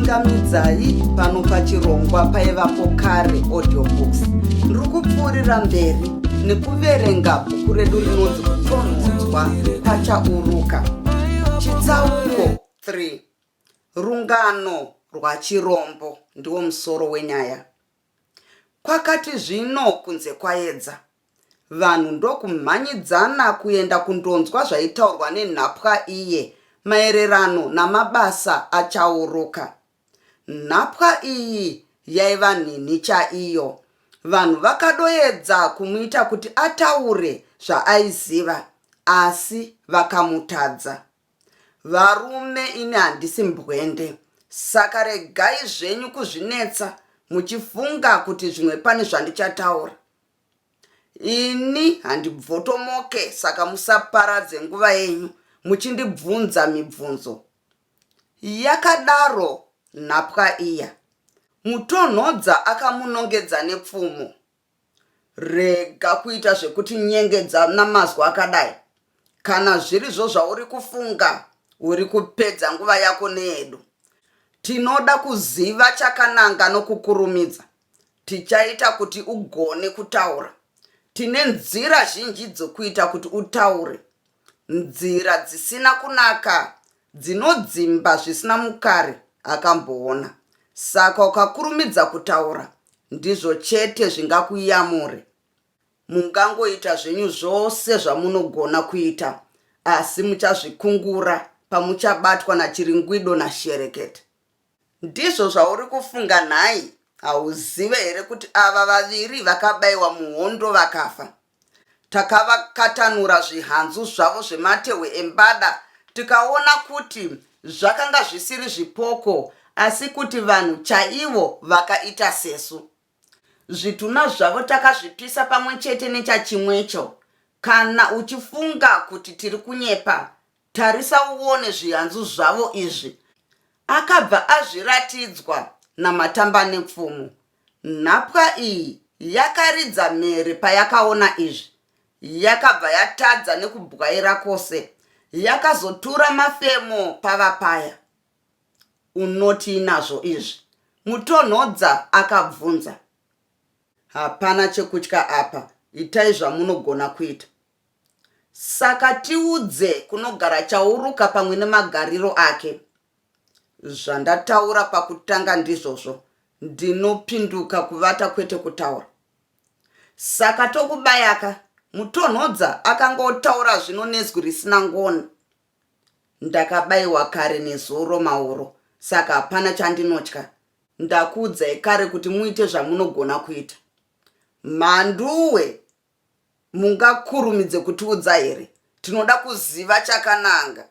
chingamidzai pano pachirongwa paivapo kare audiobook. Ndiri kupfuurira mberi nekuverenga bhuku redu rinonzi kutonhodzwa pachauruka. Chitsauko 3. Rungano rwachirombo ndiwo musoro wenyaya. Kwakati zvino kunze kwaedza, vanhu ndokumhanyidzana kuenda kundonzwa zvaitaurwa nenhapwa iye maererano namabasa achauruka. Nhapwa iyi yaiva nhinhi chaiyo. Vanhu vakadoedza kumuita kuti ataure zvaaiziva, asi vakamutadza. Varume, ini handisi mbwende, saka regai zvenyu kuzvinetsa muchifunga kuti zvimwe pane zvandichataura. Ini handibvotomoke, saka musaparadze nguva yenyu muchindibvunza mibvunzo. Yakadaro nhapwa iya. Mutonhodza akamunongedza nepfumo. Rega kuita zvekuti nyengedza namazwi akadai. Kana zvirizvo zvauri kufunga, uri kupedza nguva yako neyedu. Tinoda kuziva chakananga nokukurumidza. Tichaita kuti ugone kutaura. Tine nzira zhinji dzokuita kuti utaure. Nzira dzisina kunaka, dzinodzimba zvisina mukare akamboona. Saka ukakurumidza kutaura, ndizvo chete zvingakuyamure. Mungangoita zvenyu zvose zvamunogona kuita, asi muchazvikungura pamuchabatwa nachiringwido nasherekete. Ndizvo zvauri kufunga nhai? Hauzive here kuti ava vaviri vakabayiwa muhondo vakafa? Takavakatanura zvihanzu zvavo zvematehwe embada, tikaona kuti zvakanga zvisiri zvipoko, asi kuti vanhu chaivo vakaita sesu. Zvitunha zvavo takazvipisa pamwe chete nechachimwecho. Kana uchifunga kuti tiri kunyepa, tarisa uone zvihanzu zvavo izvi. Akabva azviratidzwa namatamba nepfumo. Nhapwa iyi yakaridza mhere payakaona izvi. Yakabva yatadza nekubwaira kwose. Yakazotura mafemo pava paya. Unoti inazvo izvi? Mutonhodza akabvunza. Hapana chekutya apa, itai zvamunogona kuita. Saka tiudze kunogara chauruka pamwe nemagariro ake. Zvandataura pakutanga ndizvozvo, ndinopinduka kuvata kwete kutaura. Saka tokubayaka, mutonhodza akangotaura zvino nezwi risina ngoni. Ndakabayiwa kare nezoro mauro, saka hapana chandinotya. Ndakuudzai kare kuti muite zvamunogona kuita. Mhanduwe, mungakurumidze kutiudza here? Tinoda kuziva chakananga.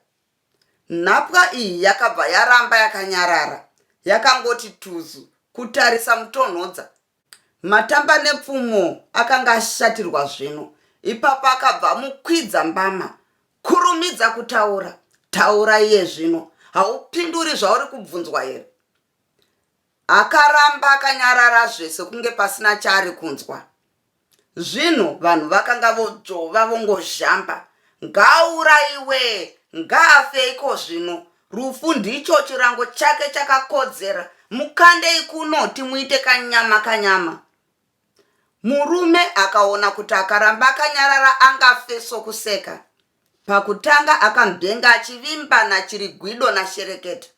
Nhapwa iyi yakabva yaramba yakanyarara. Yakangoti tuzu kutarisa mutonhodza. Matamba nepfumo akanga ashatirwa zvino. Ipapo akabva mukwidza mbama. Kurumidza kutaura. Taura iye zvino. Haupinduri zvauri kubvunzwa here? Akaramba akanyarara zvese kunge pasina chaari kunzwa. Zvino vanhu vakanga vojova vongozhamba. Ngauraiwe, ngaafe iko zvino. Rufu ndicho chirango chake chakakodzera. Mukandei kuno timuite kanyama kanyama. Murume akaona kuti akaramba akanyarara angafe sokuseka. Pakutanga akambenga achivimba nachirigwido nasherekete.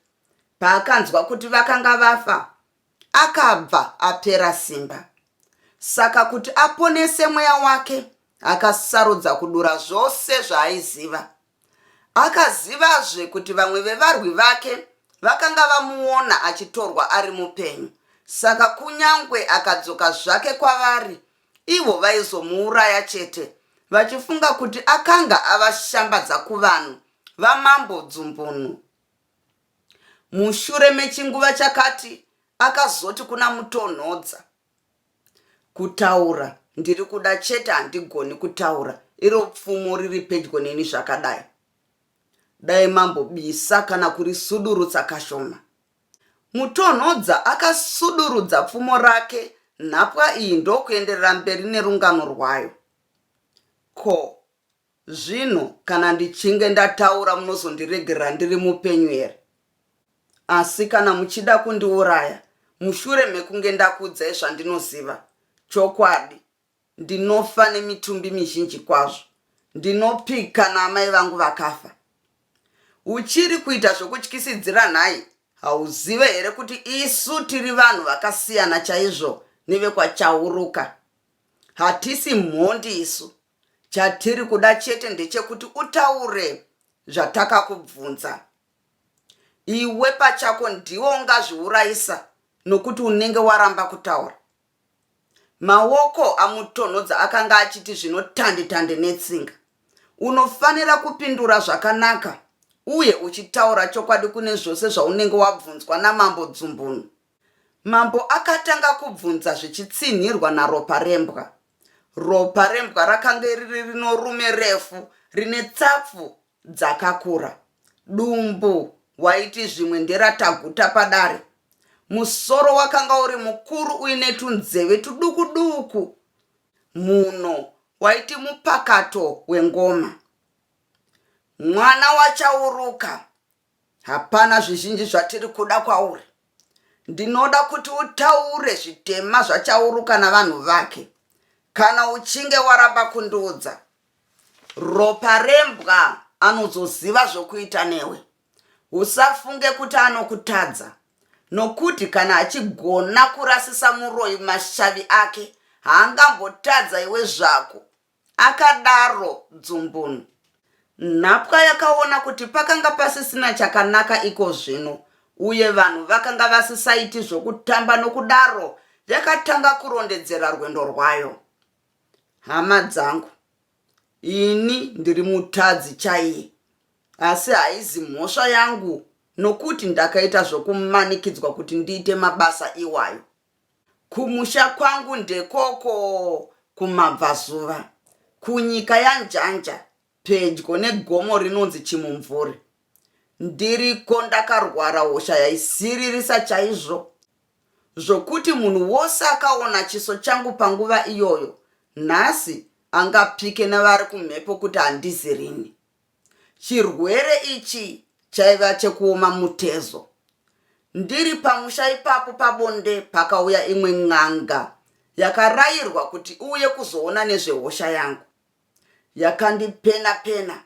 Paakanzwa kuti vakanga vafa, akabva apera simba. Saka kuti aponese mweya wake, akasarudza kudura zvose zvaaiziva. Akazivazve kuti vamwe vevarwi vake vakanga vamuona achitorwa ari mupenyu. Saka kunyangwe akadzoka zvake kwavari, ivo vaizomuuraya chete, vachifunga kuti akanga avashambadza kuvanhu vamambo Dzumbunu. Mushure mechinguva chakati, akazoti kuna mutonhodza. Kutaura, ndiri kuda chete, handigoni kutaura. Iro pfumo riri pedyo neni zvakadai. Dai mambobisa kana kurisudurutsa kashoma. Mutonhodza akasudurudza pfumo rake. Nhapwa iyi ndokuenderera mberi nerungano rwayo. Ko, zvino kana ndichinge ndataura munozondiregerera ndiri mupenyu here? asi kana muchida kundiuraya mushure mekunge ndakuudzai zvandinoziva, chokwadi ndinofa nemitumbi mizhinji kwazvo. Ndinopika naamai vangu vakafa. Uchiri kuita zvokutyisidzira nhai, hauzive here kuti isu tiri vanhu vakasiyana chaizvo nevekwachauruka. Hatisi mhondi isu. Chatiri kuda chete ndechekuti utaure zvatakakubvunza. Iwe pachako ndiwo ungazviurayisa nokuti unenge waramba kutaura. Maoko amutonhodza akanga achiti zvinotande-tande netsinga. Unofanira kupindura zvakanaka uye uchitaura chokwadi kune zvose zvaunenge wabvunzwa namambo Dzumbunu. Mambo akatanga kubvunza zvichitsinhirwa naropa rembwa. Ropa rembwa rakanga riri rino rume refu rine tsapfu dzakakura. Dumbu waiti zvimwe nderataguta padare. Musoro wakanga uri mukuru uine tunzeve tuduku-duku. Muno waiti mupakato wengoma. Mwana wachauruka, hapana zvizhinji zvatiri kuda kwauri. Ndinoda kuti utaure zvitema zvachauruka navanhu vake. Kana uchinge waramba kundiudza, ropa rembwa anozoziva zvokuita newe. Usafunge kuti anokutadza, nokuti kana achigona kurasisa muroyi mashavi ake, haangambotadza iwe zvako. Akadaro Dzumbunu. Nhapwa yakaona kuti pakanga pasisina chakanaka iko zvino, uye vanhu vakanga vasisaiti zvokutamba nokudaro, yakatanga kurondedzera rwendo rwayo. Hama dzangu, ini ndiri mutadzi chaiye, asi haizi mhosva yangu nokuti ndakaita zvokumanikidzwa kuti ndiite mabasa iwayo. Kumusha kwangu ndekoko kumabvazuva, kunyika yaNjanja, pedyo negomo rinonzi Chimumvuri. Ndiriko ndakarwara hosha yaisiririsa chaizvo, zvokuti munhu wose akaona chiso changu panguva iyoyo, nhasi angapike navari kumhepo kuti handizi rini. Chirwere ichi chaiva chekuoma mutezo. Ndiri pamusha ipapo pabonde pakauya imwe n'anga yakarayirwa kuti uye kuzoona nezvehosha yangu. Yakandipena-pena,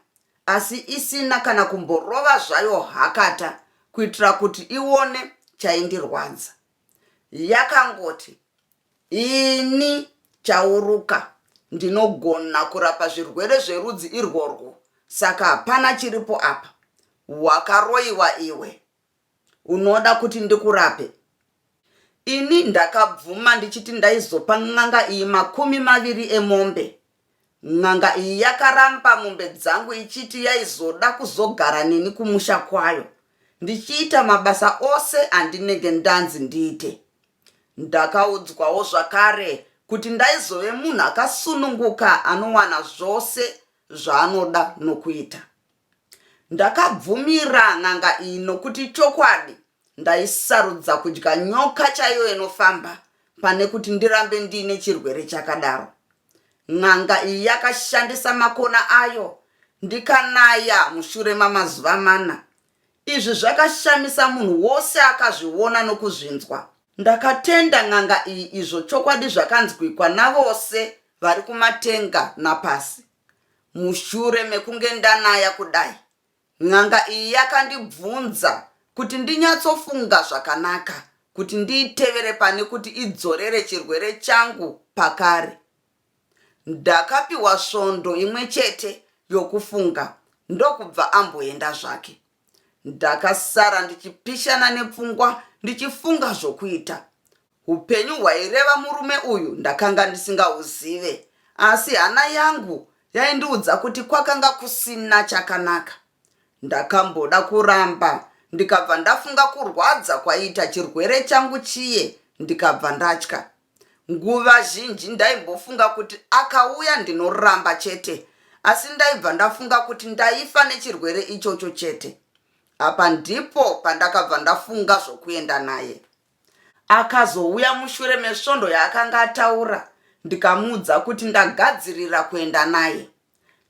asi isina kana kumborova zvayo hakata kuitira kuti ione chaindirwadza. Yakangoti, ini chauruka ndinogona kurapa zvirwere zverudzi irworwo, saka hapana chiripo apa. Wakaroyiwa iwe. Unoda kuti ndikurape? Ini ndakabvuma ndichiti ndaizopa n'anga iyi 20 emombe. N'anga iyi yakaramba mombe dzangu ichiti yaizoda kuzogara neni kumusha kwayo, ndichiita mabasa ose andinenge ndanzi ndiite. Ndakaudzwawo zvakare kuti ndaizove munhu akasununguka anowana zvose zvaanoda nokuita. Ndakabvumira n'anga iyi nokuti chokwadi ndaisarudza kudya nyoka chaiyo inofamba pane kuti ndirambe ndiine chirwere chakadaro. N'anga iyi yakashandisa makona ayo, ndikanaya mushure mamazuva 4. Izvi zvakashamisa munhu wose akazviona nokuzvinzwa. Ndakatenda n'anga iyi izvo chokwadi zvakanzwikwa navose vari kumatenga napasi. Mushure mekunge ndanaya kudai, n'anga iyi yakandibvunza kuti ndinyatsofunga zvakanaka kuti ndiitevere pane kuti idzorere chirwere changu pakare. Ndakapiwa svondo imwe chete yokufunga, ndokubva amboenda zvake. Ndakasara ndichipishana nepfungwa ndichifunga zvokuita. Upenyu hwaireva murume uyu ndakanga ndisingahuzive, asi hana yangu yaindiudza kuti kwakanga kusina chakanaka. Ndakamboda kuramba, ndikabva ndafunga kurwadza kwaiita chirwere changu chiye, ndikabva ndatya. Nguva zhinji ndaimbofunga kuti akauya ndinoramba chete, asi ndaibva ndafunga kuti ndaifa nechirwere ichocho chete. Apa ndipo pandakabva ndafunga zvokuenda naye. Akazouya mushure mesvondo yaakanga ataura, ndikamuudza kuti ndagadzirira kuenda naye.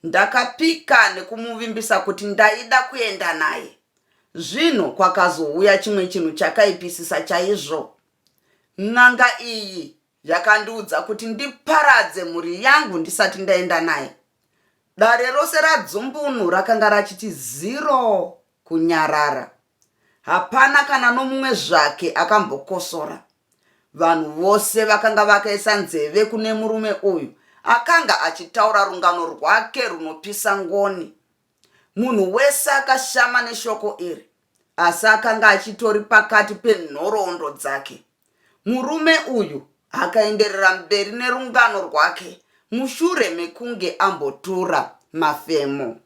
Ndakapika nekumuvimbisa kuti ndaida kuenda naye. Zvino kwakazouya chimwe chinhu chakaipisisa chaizvo. N'anga iyi yakandiudza kuti ndiparadze mhuri yangu ndisati ndaenda naye. Dare rose radzumbunu rakanga rachiti ziro kunyarara. Hapana kana nomumwe zvake akambokosora. Vanhu vose vakanga vakaisa nzeve kune murume uyu akanga achitaura rungano rwake runopisa ngoni. Munhu wese akashama neshoko iri, asi akanga achitori pakati penhoroondo dzake. Murume uyu akaenderera mberi nerungano rwake mushure mekunge ambotura mafemo.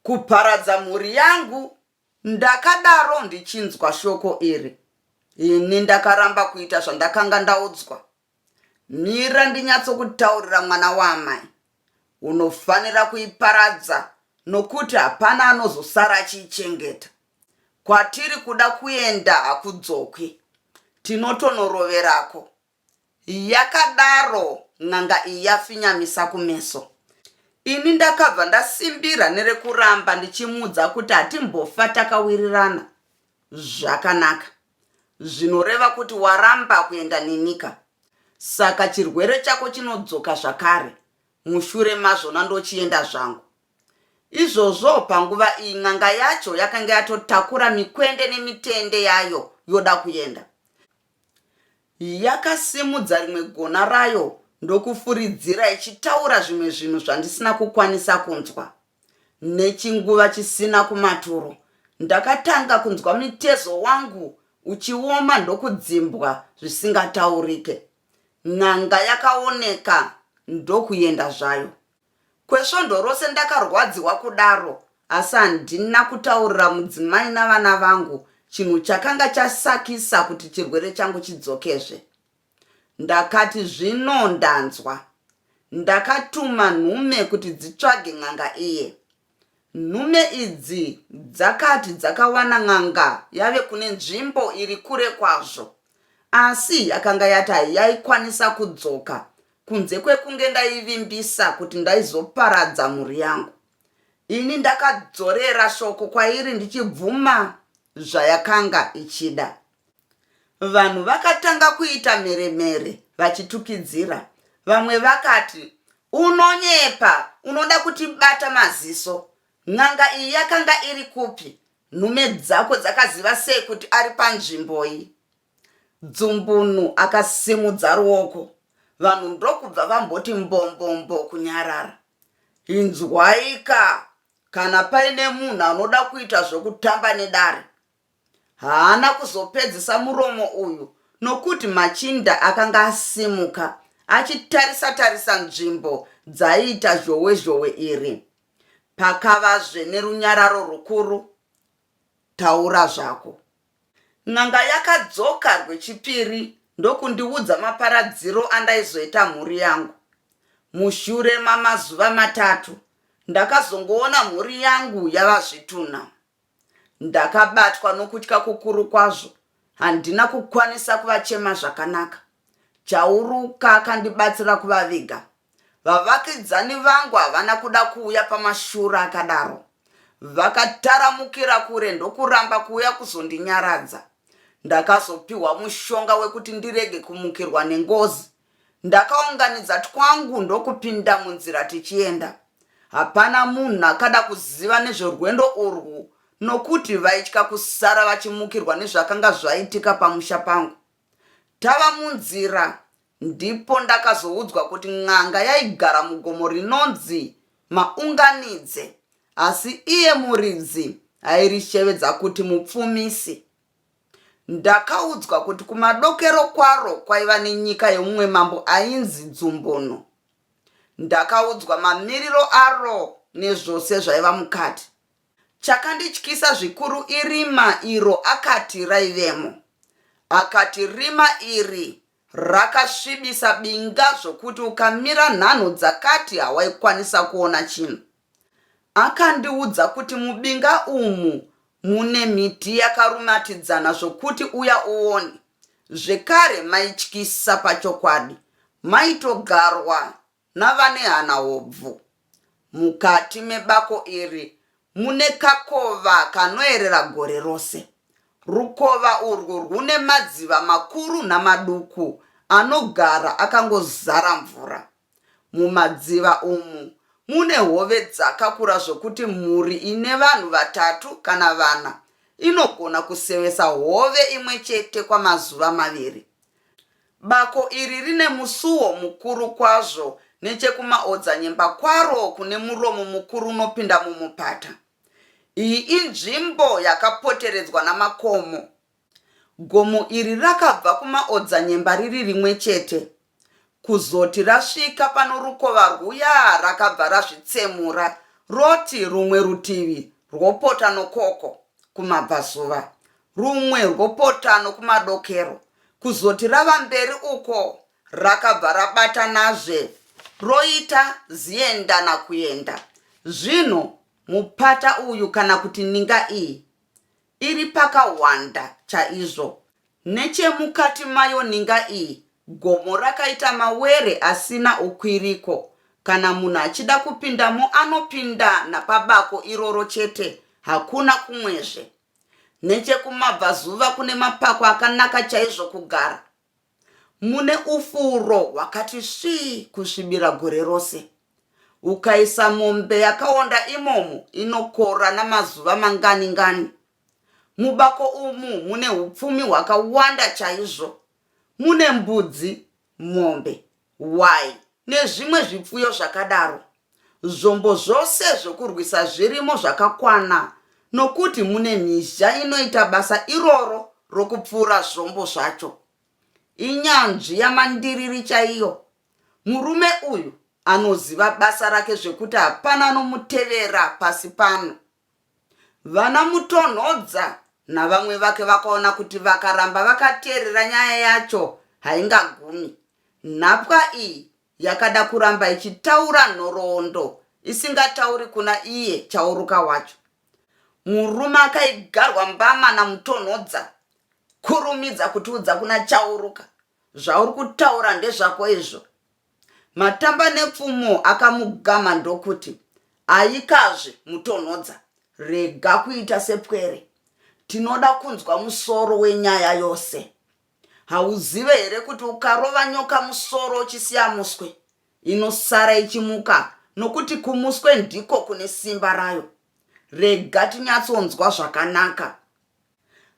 Kuparadza mhuri yangu, ndakadaro ndichinzwa shoko iri. Ini ndakaramba kuita zvandakanga ndaudzwa. Mira ndinyatsokutaurira mwana waamai. Unofanira kuiparadza, nokuti hapana anozosara achiichengeta. Kwatiri kuda kuenda hakudzokwi. Tinotonoroverako. Yakadaro n'anga iyi yafinyamisa kumeso. Ini ndakabva ndasimbira nerekuramba ndichimudza kuti hatimbofa takawirirana. Zvakanaka. Zvinoreva kuti waramba kuenda nenyika. Saka chirwere chako chinodzoka zvakare. Mushure mazvona ndochienda zvangu. Izvozvo panguva iyi n'anga yacho yakanga yatotakura mikwende nemitende yayo yoda kuenda. Yakasimudza rimwe gona rayo ndokufuridzira ichitaura zvimwe zvinhu zvandisina kukwanisa kunzwa. Nechinguva chisina kumaturo, ndakatanga kunzwa mitezo wangu uchioma ndokudzimbwa zvisingataurike. N'anga yakaoneka ndokuenda zvayo. Kwesvondo rose ndakarwadziwa kudaro, asi handina kutaurira mudzimai navana vangu chinhu chakanga chasakisa kuti chirwere changu chidzokezve. Ndakati zvino ndanzwa. Ndakatuma nhume kuti dzitsvage n'anga iye. Nhume idzi dzakati dzakawana n'anga yave kune nzvimbo iri kure kwazvo, asi yakanga yati yaikwanisa kudzoka kunze kwekunge ndaivimbisa kuti ndaizoparadza mhuri yangu. Ini ndakadzorera shoko kwairi ndichibvuma zvayakanga ichida. Vanhu vakatanga kuita meremere vachitukidzira. Vamwe vakati, unonyepa, unoda kutibata maziso. N'anga iyi yakanga iri kupi? Nhume dzako dzakaziva sei kuti ari panzvimbo iyi? Dzumbunu akasimudza ruoko. Vanhu ndokubva vamboti mbombombo kunyarara. Inzwaika, kana paine munhu anoda kuita zvokutamba nedare. Haana kuzopedzisa muromo uyu, nokuti machinda akanga asimuka, achitarisa nzvimbo dzaiita zhowe iri. Pakavazve nerunyararo rukuru. Taura zvako. N'anga yakadzoka rwechipiri ndokundiudza maparadziro andaizoita mhuri yangu. Mushure mamazuva 3 ndakazongoona mhuri yangu yava zvituna. Ndakabatwa nokutya kukuru kwazvo. Handina kukwanisa kuvachema zvakanaka. Chauruka akandibatsira kuvaviga. Vavakidzani vangu havana kuda kuuya pamashura akadaro. Vakataramukira kure ndokuramba kuuya kuzondinyaradza. Ndakazopiwa mushonga wekuti ndirege kumukirwa nengozi. Ndakaunganidza twangu ndokupinda munzira tichienda. Hapana munhu akada kuziva nezverwendo urwu, nokuti vaitya kusara vachimukirwa nezvakanga zvaitika pamusha pangu. Tava munzira, ndipo ndakazoudzwa kuti n'anga yaigara mugomo rinonzi Maunganidze, asi iye muridzi airishevedza kuti mupfumisi. Ndakaudzwa kuti kumadokero kwaro kwaiva nenyika yomumwe mambo ainzi Dzumbuno. Ndakaudzwa mamiriro aro nezvose zvaiva mukati. Chakandityisa zvikuru irima iro akati raivemo. Akati rima iri rakasvibisa binga zvokuti ukamira nhanho dzakati hawaikwanisa kuona chinhu. Akandiudza kuti mubinga umu mune miti yakarumatidzana zvokuti uya uone. Zvekare maityisa pachokwadi. Maitogarwa navane hana hobvu. Mukati mebako iri mune kakova kanoerera gore rose. Rukova urwu rune madziva makuru namaduku anogara akangozara mvura. Mumadziva umu mune hove dzakakura zvokuti mhuri ine vanhu vatatu kana vana inogona kusevesa hove imwe chete kwamazuva maviri. Bako iri rine musuwo mukuru kwazvo nechekumaodzanyemba kwaro kune muromo mukuru unopinda mumupata. Iyi inzvimbo yakapoteredzwa namakomo. Gomo iri rakabva kumaodzanyemba riri rimwe chete, kuzoti rasvika pano rukova rwuya rakabva razvitsemura roti rumwe rutivi rwopota nokoko kumabvazuva, rumwe rwopota nokumadokero, kuzoti rava mberi uko rakabva rabatanazve roita ziendana kuenda. Zvino mupata uyu kana kuti ninga iyi iri pakawanda chaizvo. Nechemukati mayo ninga iyi gomo rakaita mawere asina ukwiriko. Kana munhu achida kupindamo anopinda napabako iroro chete, hakuna kumwezve. Nechekumabvazuva kune mapako akanaka chaizvo kugara. Mune ufuro hwakati svii kusvibira gore rose. Ukaisa mombe yakaonda imomo inokora namazuva mangani-ngani. Mubako umu mune hupfumi hwakawanda chaizvo. Mune mbudzi, mombe, hwai nezvimwe zvipfuyo zvakadaro. Zvombo zvose zvokurwisa zvirimo zvakakwana, nokuti mune mhizha inoita basa iroro rokupfuura zvombo zvacho. Inyanzvi yamandiriri chaiyo. Murume uyu anoziva basa rake zvekuti hapana anomutevera pasi pano. Vana Mutonhodza navamwe vake vakaona kuti vakaramba vakateerera nyaya yacho haingagumi. Nhapwa iyi yakada kuramba ichitaura nhoroondo isingatauri kuna iye chauruka wacho. Murume akaigarwa mbama naMutonhodza kurumidza kutiudza kuna chauruka, zvauri kutaura ndezvako izvo. Matamba nepfumo akamugama ndokuti, aikazve Mutonhodza, rega kuita sepwere. Tinoda kunzwa musoro wenyaya yose. Hauzive here kuti ukarova nyoka musoro uchisiya muswe, inosara ichimuka, nokuti kumuswe ndiko kune simba rayo. Rega tinyatsonzwa zvakanaka.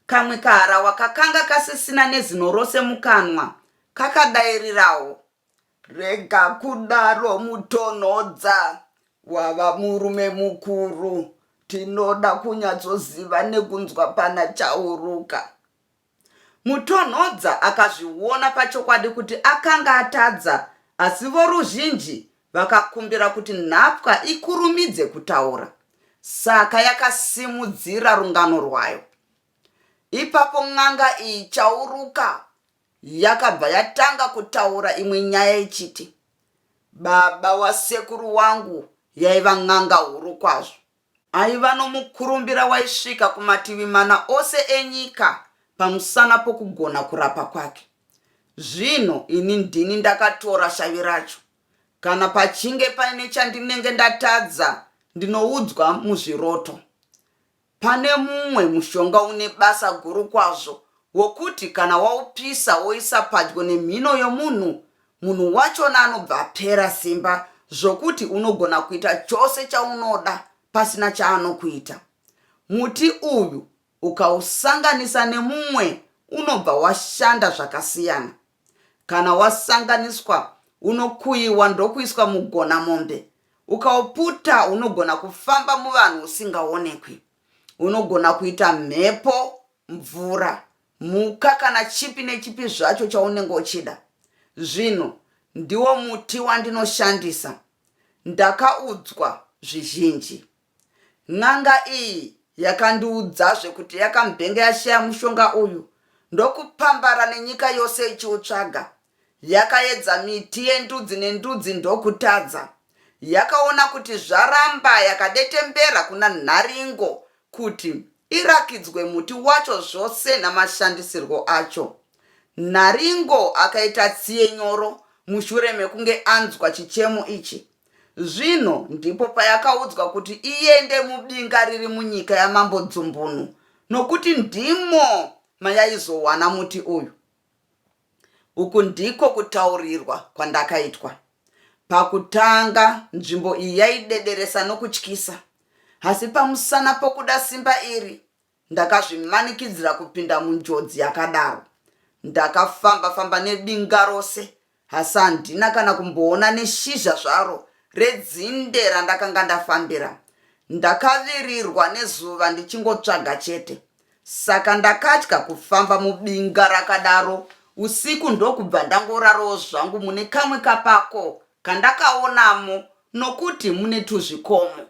Kamwe kaharawa kakanga kasisina nezino rose mukanwa kakadairirawo. Rega kudaro Mutonhodza, wava murume mukuru. Tinoda kunyatsoziva nekunzwa pana chauruka. Mutonhodza akazviona pachokwadi kuti akanga atadza, asi voruzhinji vakakumbira kuti nhapwa ikurumidze kutaura. Saka yakasimudzira rungano rwayo. Ipapo n'anga iyi chauruka yakabva yatanga kutaura imwe nyaya ichiti, baba wasekuru wangu yaiva n'anga huru kwazvo. Aiva nomukurumbira waisvika kumativi mana ose enyika pamusana pokugona kurapa kwake. Zvino ini ndini ndakatora shavi racho. Kana pachinge paine chandinenge ndatadza, ndinoudzwa muzviroto. Pane mumwe mushonga une basa guru kwazvo, wokuti kana waupisa woisa padyo nemhino yomunhu, munhu wachona anobva apera simba, zvokuti unogona kuita chose chaunoda pasina chaanokuita. Muti uyu ukausanganisa nemumwe unobva washanda zvakasiyana. Kana wasanganiswa unokuyiwa ndokuiswa mugona mombe. Ukauputa unogona kufamba muvanhu usingaonekwi. Unogona kuita mhepo, mvura, muka kana chipi nechipi zvacho chaunenge uchida. Zvino ndiwo muti wandinoshandisa. Ndakaudzwa zvizhinji. N'anga iyi yakandiudzazve kuti yakambenge yashaya mushonga uyu, ndokupambara nenyika yose ichiutsvaga. Yakaedza miti yendudzi nendudzi ndokutadza. Yakaona kuti zvaramba, yakadetembera kuna Nharingo kuti irakidzwe muti wacho zvose namashandisirwo acho. Nharingo akaita tsiye nyoro mushure mekunge anzwa chichemo ichi. Zvino ndipo payakaudzwa kuti iende mubinga riri munyika yamambo Dzumbunu, nokuti ndimo mayaizowana muti uyu. Uku ndiko kutaurirwa kwandakaitwa. Pakutanga nzvimbo iyi yaidederesa nokutyisa, asi pamusana pokuda simba iri ndakazvimanikidzira kupinda munjodzi yakadaro. Ndakafamba nebinga rose, hasi handina kana kumboona neshizha zvaro redzinde randakanga ndafambira. Ndakavirirwa nezuva ndichingotsvaga chete. Saka ndakatya kufamba mubinga rakadaro usiku, ndokubva ndangorarawo zvangu mune kamwe kapako kandakaonamo, nokuti mune tuzvikomo.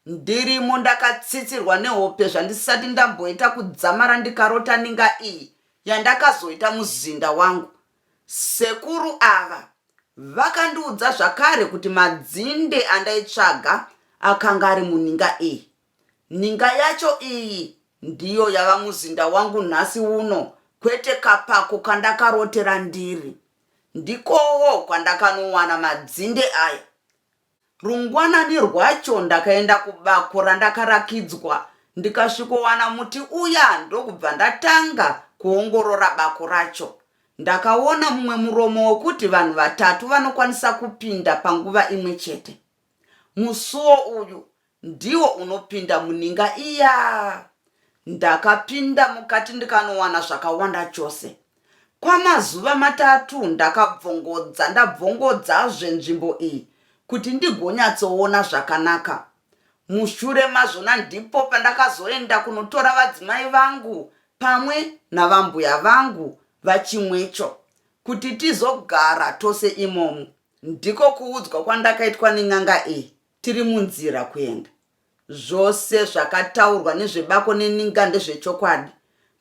Ndirimo ndakatsitsirwa nehope zvandisati ndamboita kudzamara ndikarota ninga iyi yandakazoita muzinda wangu. Sekuru ava vakandiudza zvakare kuti madzinde andaitsvaga akanga ari muninga iyi. Ninga yacho iyi ndiyo yava muzinda wangu nhasi uno, kwete kapako kandakarotera ndiri. Ndikowo kwandakanowana madzinde aya. Rungwanani rwacho ndakaenda kubako randakarakidzwa, ndikasvikowana muti uya, ndokubva ndatanga kuongorora bako racho. Ndakaona mumwe muromo wokuti vanhu vatatu vanokwanisa kupinda panguva imwe chete. Musuwo uyu ndiwo unopinda muninga iya. Ndakapinda mukati ndikanowana zvakawanda chose. Kwamazuva matatu ndabvongodzazve nzvimbo iyi kuti ndigonyatsoona zvakanaka. Mushure mazvona ndipo pandakazoenda kunotora vadzimai vangu pamwe navambuya vangu vachimwecho kuti tizogara tose imomo. Ndiko kuudzwa kwandakaitwa nen'anga iyi tiri munzira kuenda. Zvose zvakataurwa nezvebako neninga ndezvechokwadi,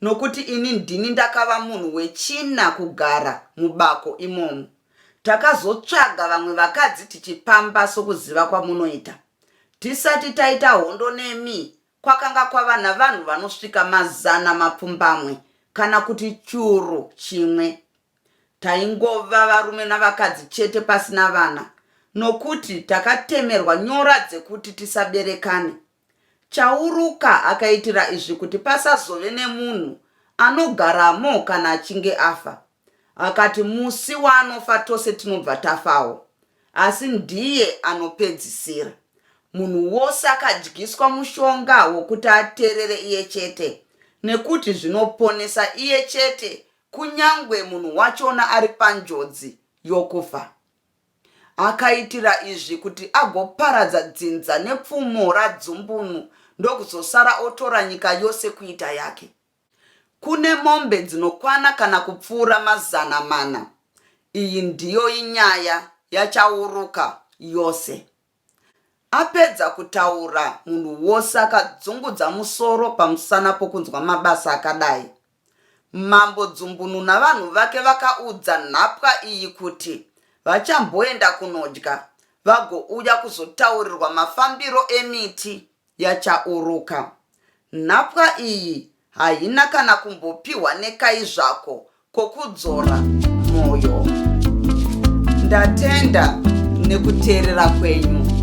nokuti ini ndini ndakava munhu wechina kugara mubako imomo. Takazotsvaga vamwe vakadzi tichipamba sokuziva kwamunoita. Tisati taita hondo nemi, kwakanga kwava navanhu vanosvika 100 kana kuti churu chimwe. Taingova varume navakadzi chete pasina vana, nokuti takatemerwa nyora dzekuti tisaberekane. Chauruka akaitira izvi kuti pasazove nemunhu anogaramo kana achinge afa. Akati musi waanofa tose tinobva tafawo, asi ndiye anopedzisira. Munhu wose akadyiswa mushonga wokuti ateerere iye chete, nekuti zvinoponesa iye chete, kunyangwe munhu wachona ari panjodzi yokufa. Akaitira izvi kuti agoparadza dzinza nepfumo raDzumbunu, ndokuzosara otora nyika yose kuita yake. Kune mombe dzinokwana kana kupfuura 400. Iyi ndiyo inyaya yachauruka yose. Apedza kutaura, munhu wose akadzungudza musoro pamusana pokunzwa mabasa akadai. Mambo Dzumbunu navanhu vake vakaudza nhapwa iyi kuti vachamboenda kunodya, vagouya kuzotaurirwa mafambiro emiti yachauruka. Nhapwa iyi haina kana kumbopiwa nekai zvako kokudzora mwoyo. Ndatenda nekuteerera kwenyu.